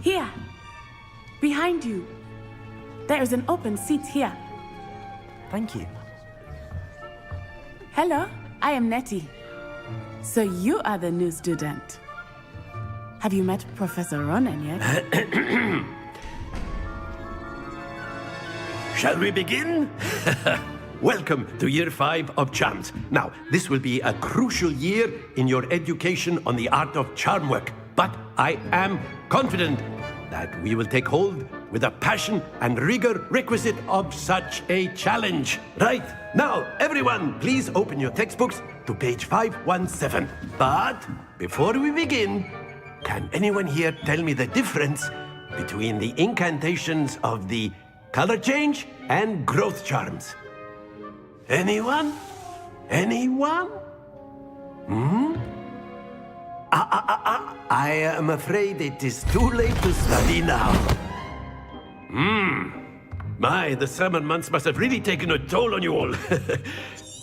Here. Behind you. There is an open seat here. Thank you. Hello, I am Nettie. So you are the new student. Have you met Professor Ronan yet? Shall we begin? Welcome to Year 5 of Charms. Now, this will be a crucial year in your education on the art of charm work. But I am confident that we will take hold with the passion and rigor requisite of such a challenge. Right, now, everyone, please open your textbooks to page 517. But before we begin, can anyone here tell me the difference between the incantations of the color change and growth charms? Anyone? Anyone? I am afraid it is too late to study now. My, the summer months must have really taken a toll on you all.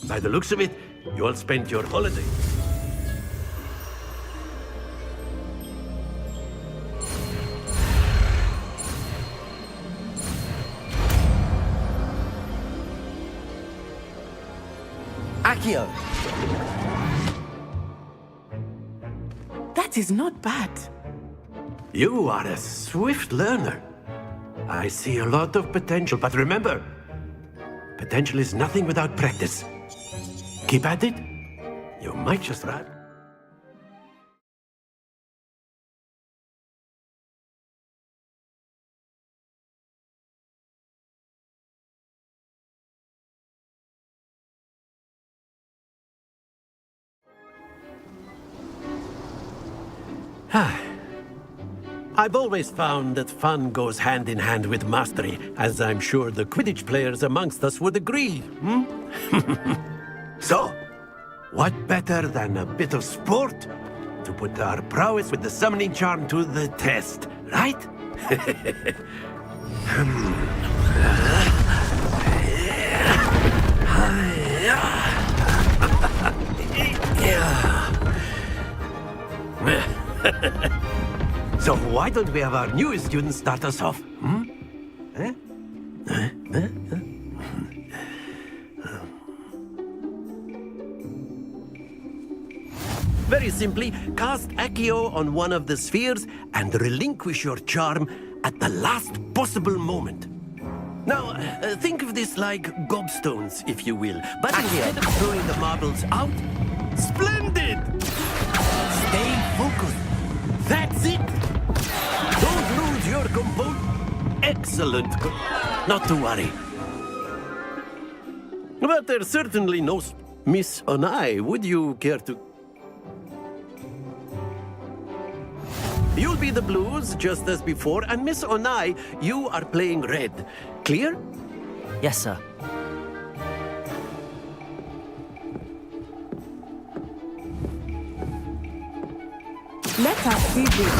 By the looks of it, you all spent your holiday. Accio! That is not bad. You are a swift learner. I see a lot of potential, but remember, potential is nothing without practice. Keep at it. You might just run. I've always found that fun goes hand in hand with mastery, as I'm sure the Quidditch players amongst us would agree. So, what better than a bit of sport to put our prowess with the summoning charm to the test, right? So why don't we have our newest student start us off? Very simply, cast Accio on one of the spheres and relinquish your charm at the last possible moment. Now, think of this like gobstones, if you will. But instead of throwing the marbles out, splendid! Stay focused. That's it! Don't lose your composure. Excellent. Not to worry. But there's certainly no Miss Onai. Would you care to... You'll be the blues, just as before, and Miss Onai, you are playing red. Clear? Yes, sir. Let us see this.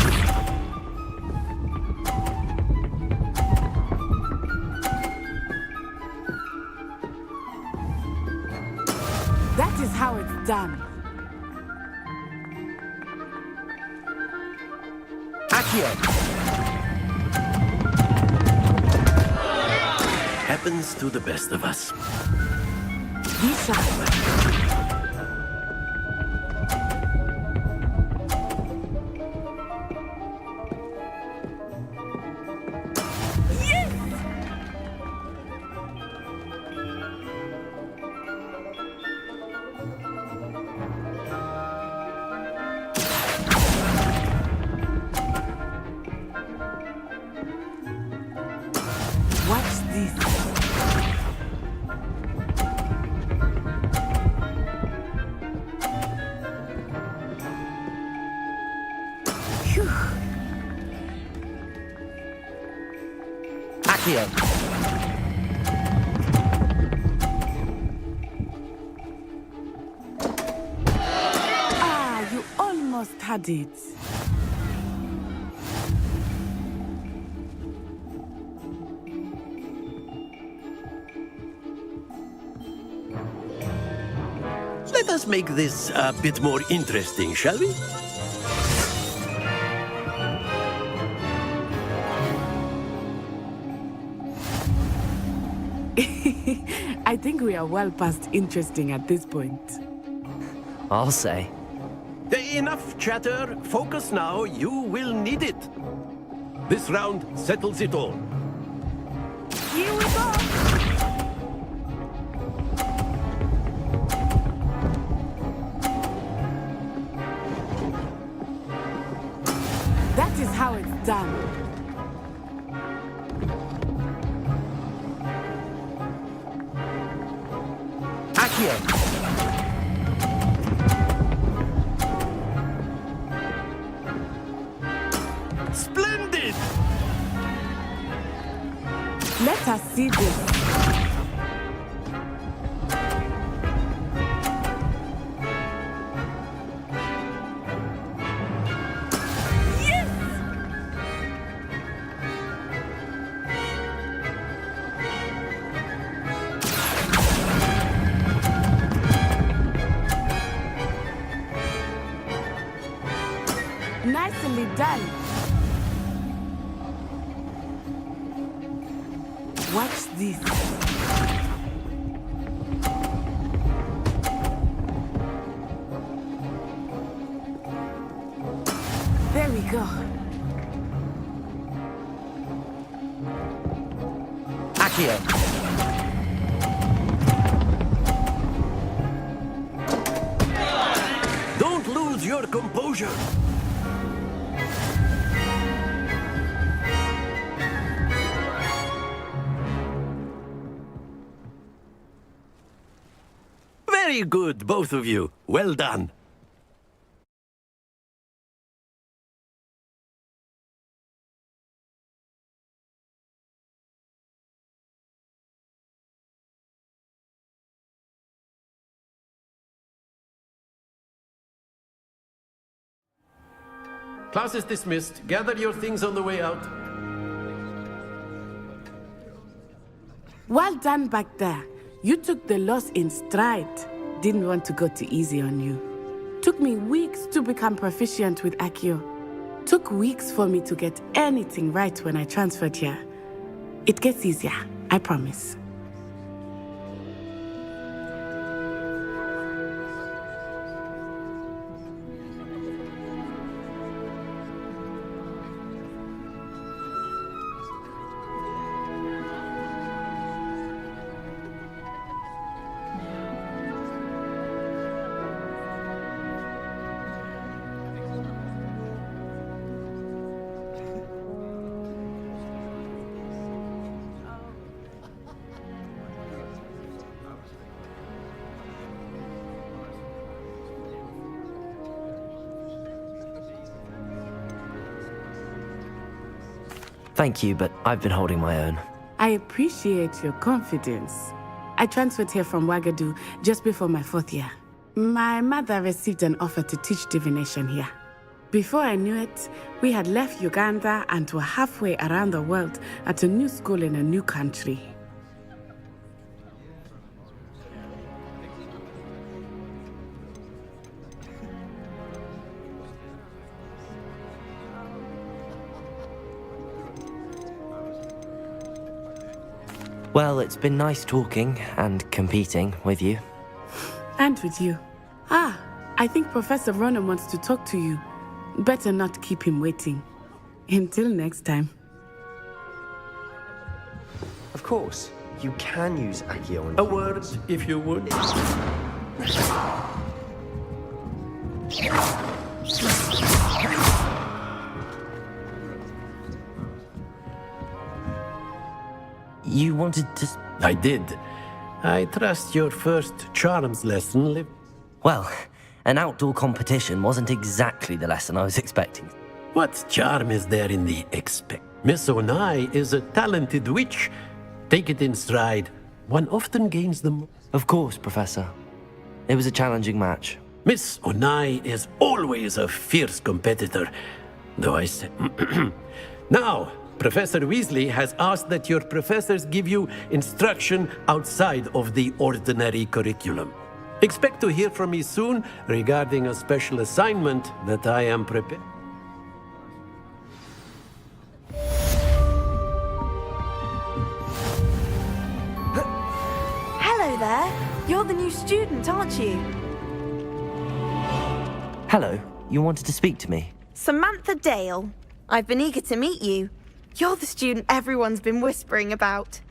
That is how it's done. Accio! Happens to the best of us. Be sharp. Watch this. Phew. Accio! Ah, you almost had it. Let us make this a bit more interesting, shall we? I think we are well past interesting at this point. I'll say. Enough chatter. Focus now. You will need it. This round settles it all. Here we go! That is how it's done. Accio! Splendid! Let us see this. Nicely done. Watch this. There we go. Accio! Don't lose your composure. Very good, both of you. Well done. Class is dismissed. Gather your things on the way out. Well done back there. You took the loss in stride. Didn't want to go too easy on you. Took me weeks to become proficient with Accio. Took weeks for me to get anything right when I transferred here. It gets easier, I promise. Thank you, but I've been holding my own. I appreciate your confidence. I transferred here from Ouagadougou just before my 4th year. My mother received an offer to teach divination here. Before I knew it, we had left Uganda and were halfway around the world at a new school in a new country. Well, it's been nice talking and competing with you. And with you. Ah, I think Professor Ronan wants to talk to you. Better not keep him waiting. Until next time. Of course, you can use Accio on A word, if you would. You wanted to... I did. I trust your first charms lesson. Well, an outdoor competition wasn't exactly the lesson I was expecting. What charm is there in the expect? Miss Onai is a talented witch. Take it in stride. One often gains them. Of course, Professor. It was a challenging match. Miss Onai is always a fierce competitor, though I said... Now, Professor Weasley has asked that your professors give you instruction outside of the ordinary curriculum. Expect to hear from me soon regarding a special assignment that I am prepared. Hello, the new student, aren't you? Hello, you wanted to speak to me? Samantha Dale. I've been eager to meet you. You're the student everyone's been whispering about.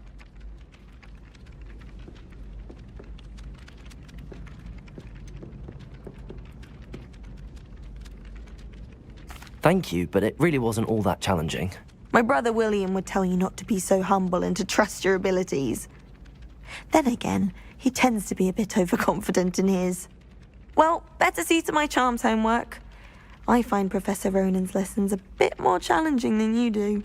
Thank you, but it really wasn't all that challenging. My brother William would tell you not to be so humble and to trust your abilities. Then again, he tends to be a bit overconfident in his. Well, better see to my charms homework. I find Professor Ronan's lessons a bit more challenging than you do.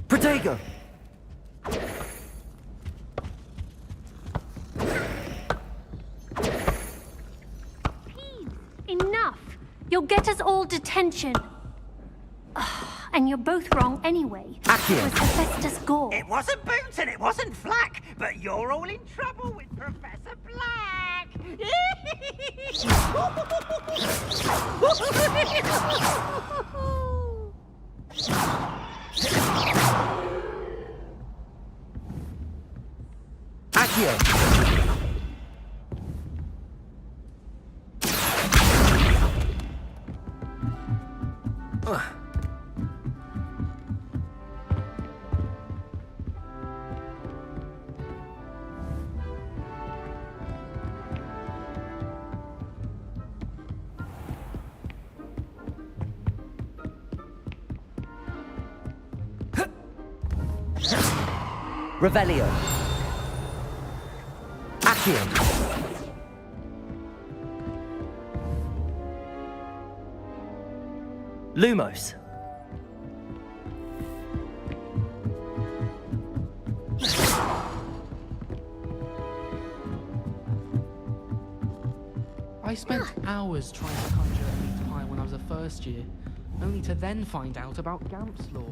Protego! Enough! You'll get us all detention. And you're both wrong anyway. Accio. It was Hephaestus Gore. It wasn't Boots and it wasn't Flack, but you're all in trouble with Professor Black. Accio! Revelio. Accio. Lumos. I spent hours trying to conjure a meat pie when I was a first year, only to then find out about Gamp's law.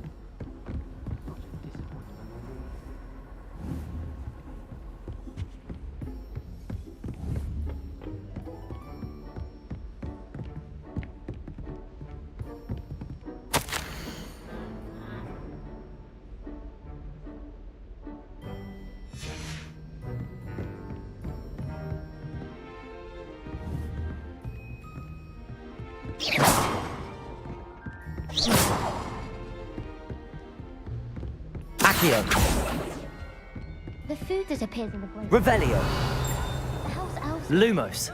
Accio. The food that appears in the grate. Revelio. The house elves. Lumos.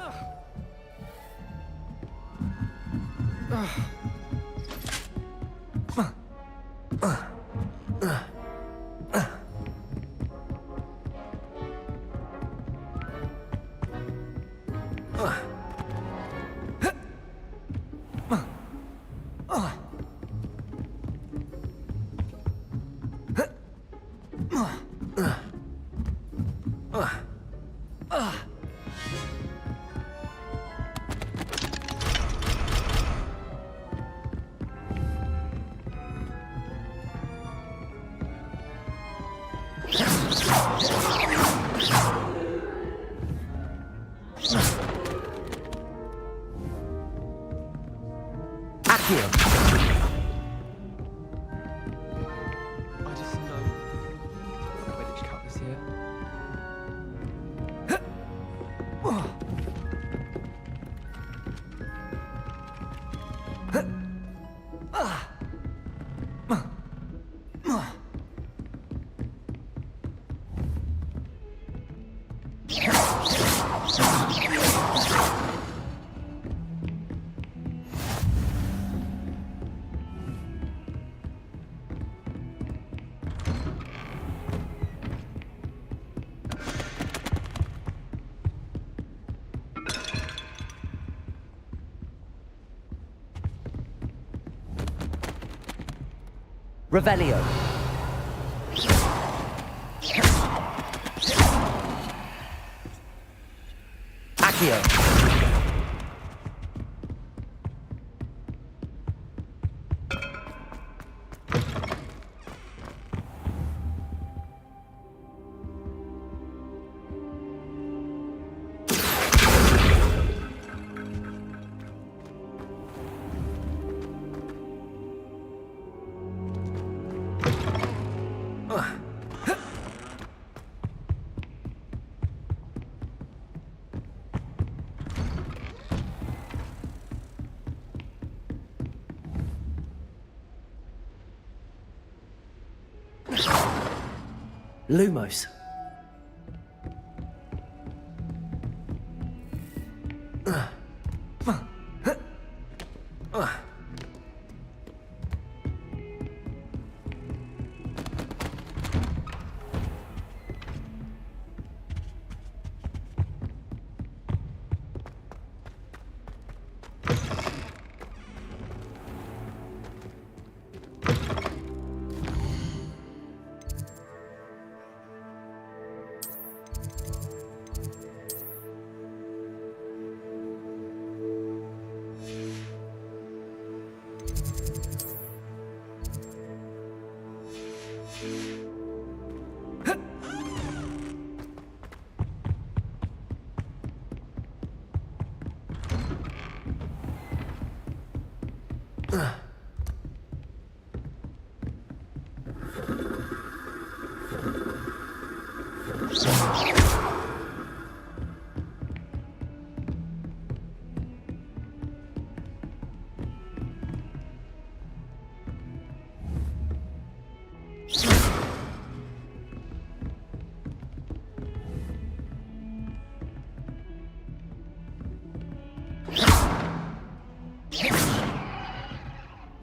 I just know Quidditch Cup this year. Revelio. Accio. Lumos.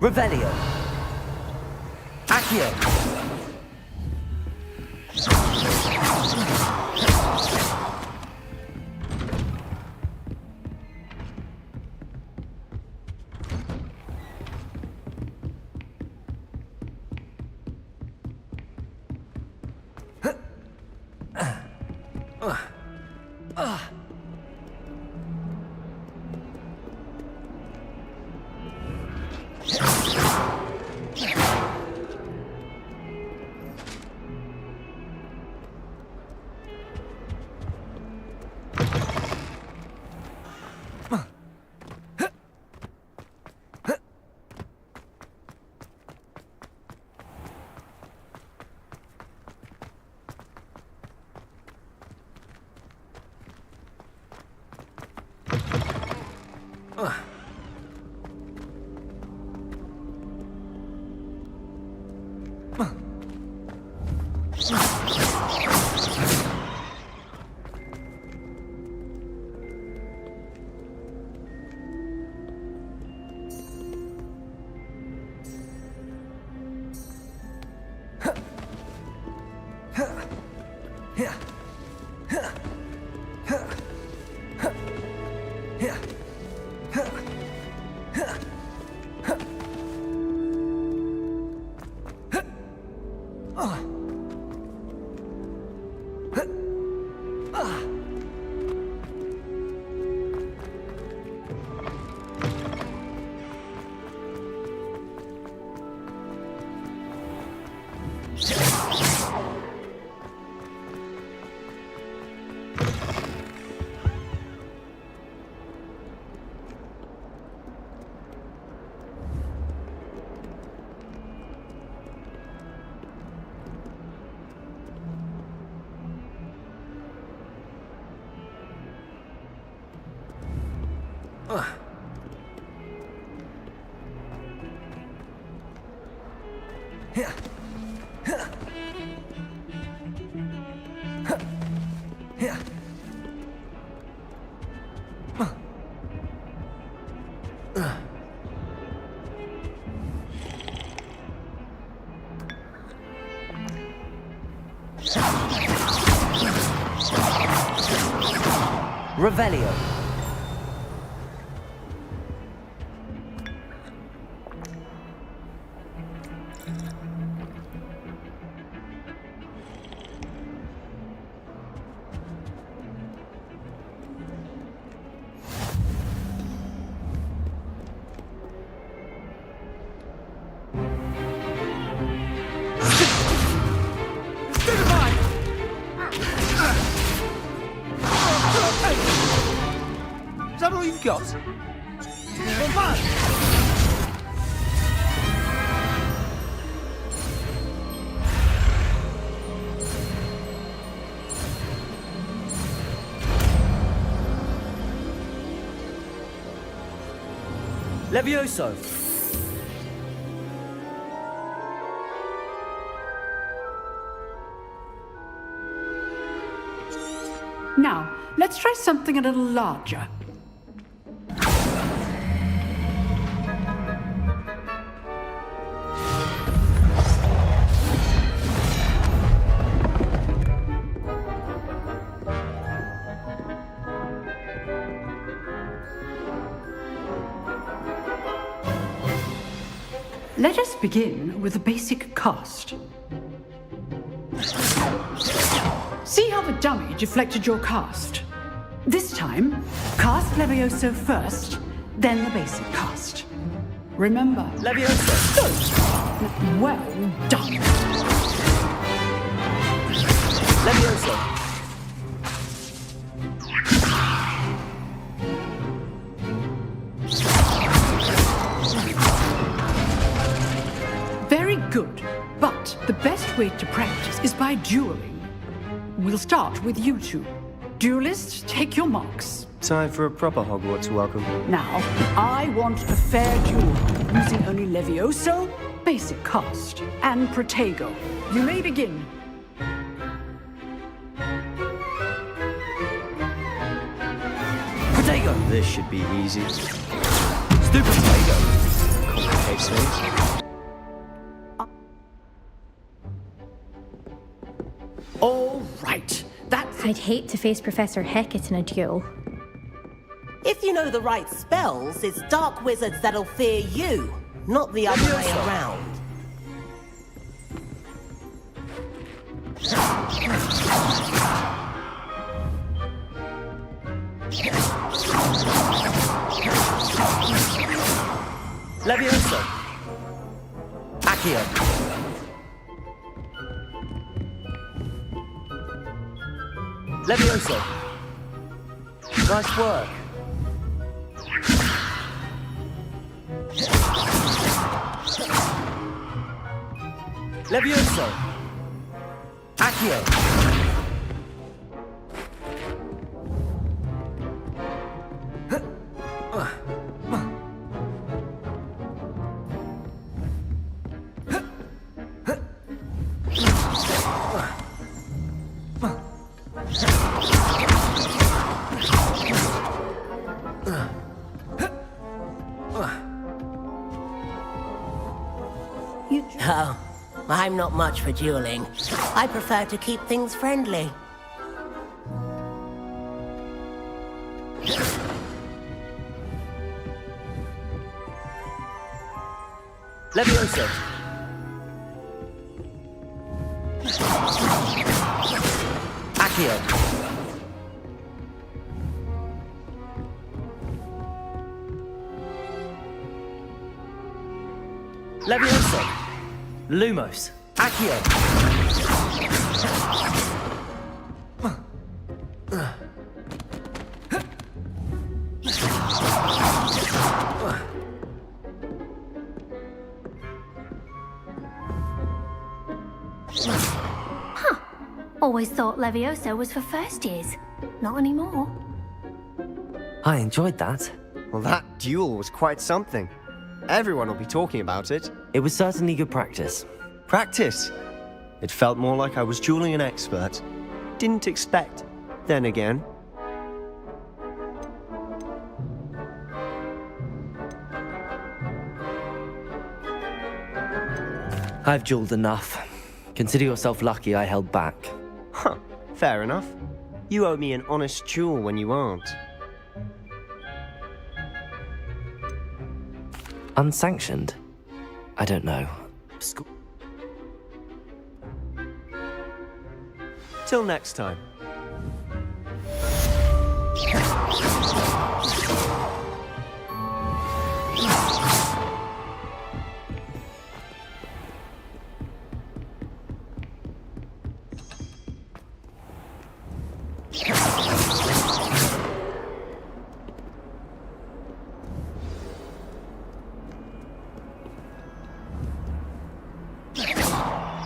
Revelio. Accio. Revelio. got? Levioso! Now, let's try something a little larger. Let us begin with the basic cast. See how the dummy deflected your cast? This time, cast Levioso first, then the basic cast. Remember... Levioso! Good. Well done. Levioso! Very good. But the best way to practice is by dueling. We'll start with you two. Duelists, take your marks. Time for a proper Hogwarts welcome. Now, I want a fair duel, using only Levioso, basic cast, and Protego. You may begin. Protego! This should be easy. Stupid Protego! Complicates things. All right. That's I'd hate to face Professor Hecat in a duel. If you know the right spells, it's dark wizards that'll fear you, not the other way around. Levioso! Accio! Levioso! Nice work. Levioso! Accio! Oh, I'm not much for dueling. I prefer to keep things friendly. Levioso! Accio! Levioso! Lumos! Accio! Huh. Always thought Levioso was for first years. Not anymore. I enjoyed that. Well, that duel was quite something. Everyone will be talking about it. It was certainly good practice. Practice? It felt more like I was dueling an expert. Didn't expect. Then again. I've dueled enough. Consider yourself lucky I held back. Huh, fair enough. You owe me an honest duel when you aren't. Unsanctioned? I don't know. Till next time.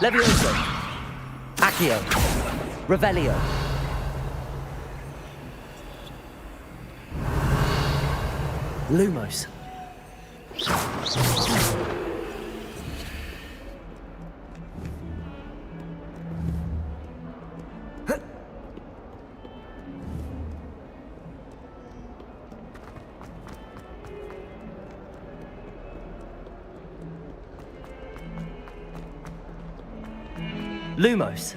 Levioso. Accio. Revelio. Lumos. Lumos.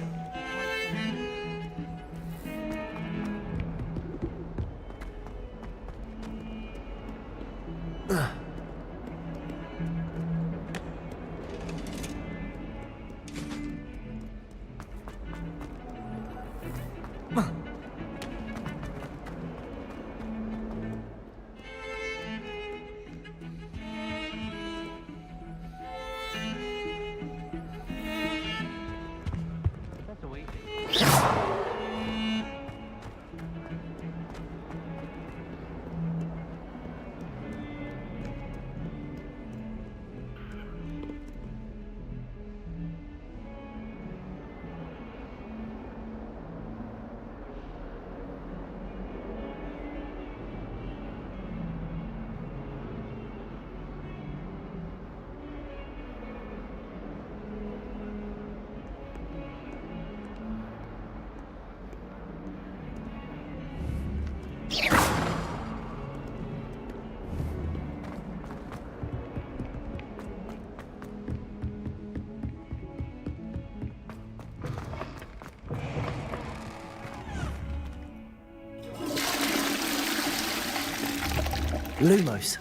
Lumos.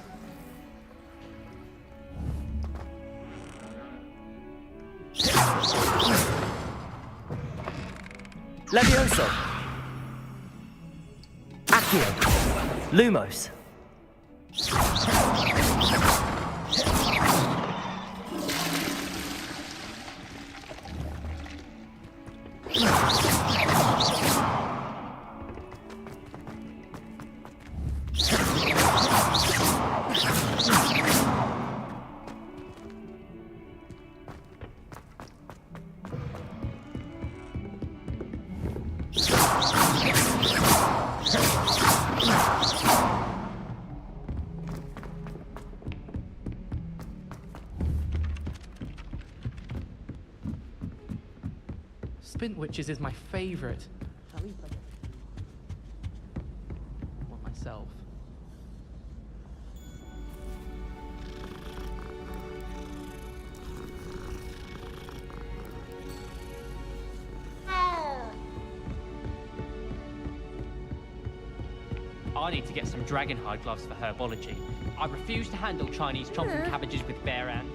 Levioso. Accio. Lumos. Spin Witches is my favorite. Want myself. I need to get some dragonhide gloves for herbology. I refuse to handle Chinese chomping cabbages with bare hands.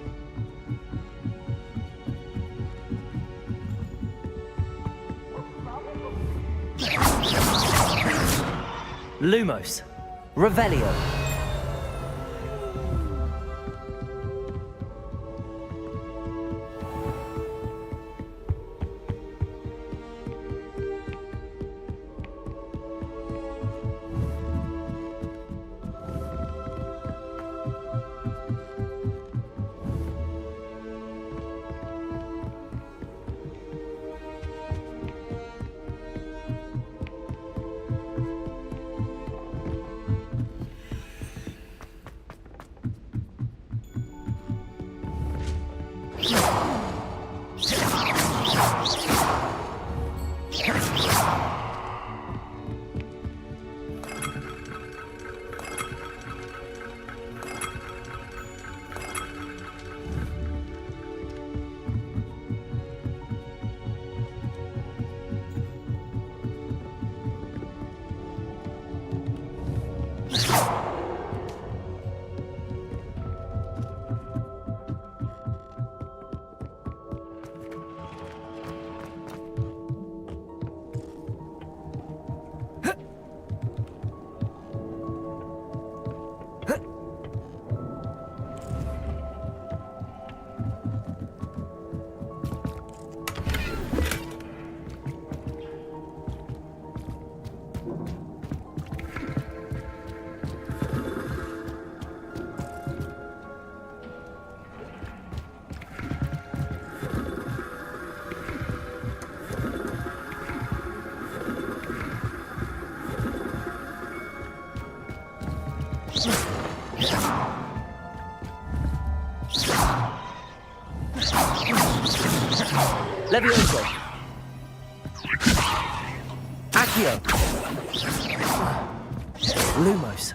Lumos. Revelio. Levioso. Accio. Lumos.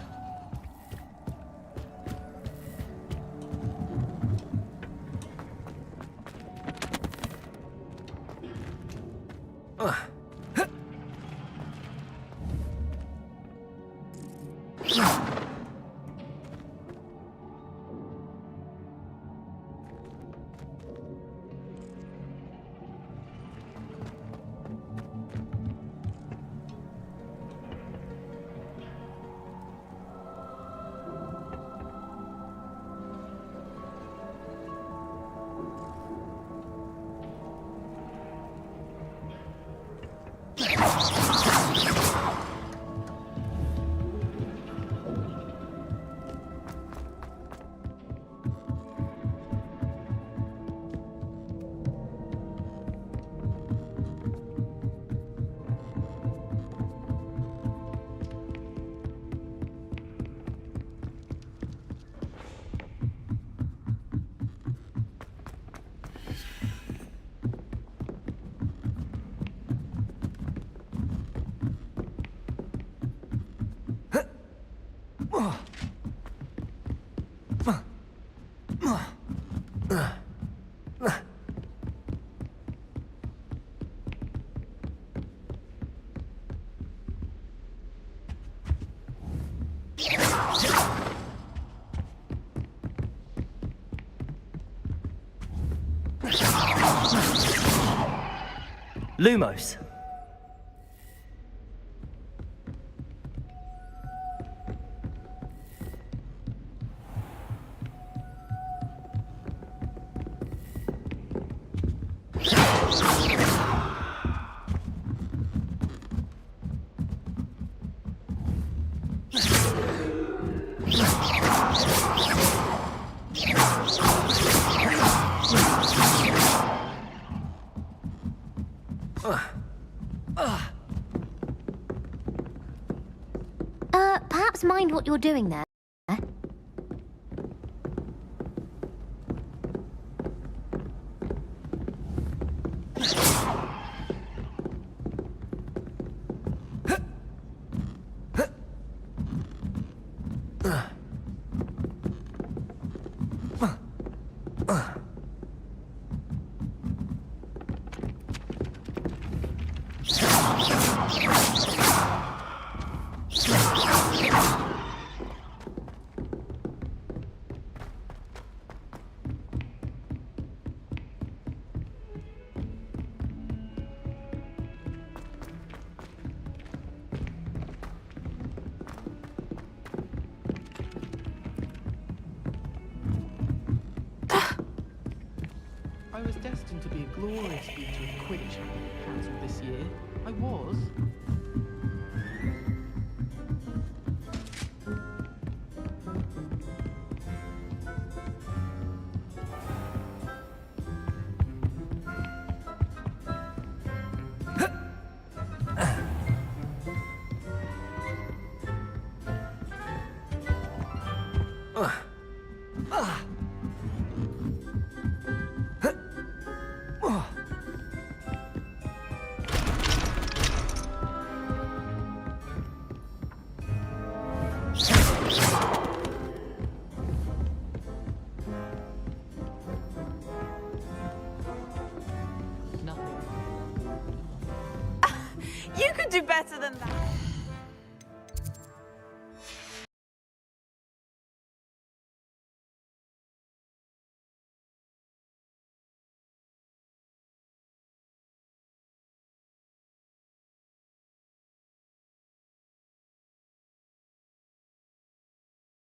Lumos. Perhaps mind what you're doing there. I was destined to be a glorious future of Quidditch cancelled this year. I was. You could do better than that.